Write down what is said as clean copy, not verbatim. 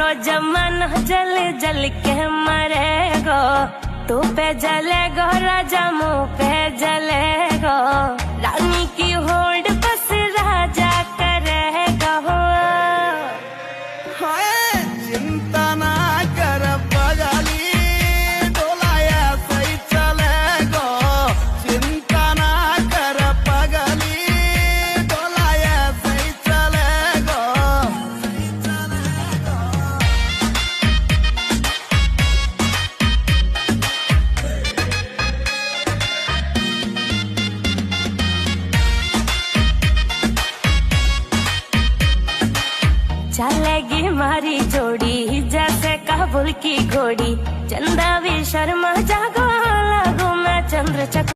हो जमाना जल जल के मरेगो, तू पे जलेगो राजा मुँह पे जलेगो, रानी की होल्ड बस राजा करेगा। चिंता ना कर बगली डोलाया सही चलेगो, चिंता ना कर पगली डोलाया सही चलेगो। चलेगी मारी जोड़ी जैसे काबुल की घोड़ी, चंदा भी शर्मा जागो, लगू मैं चंद्र चक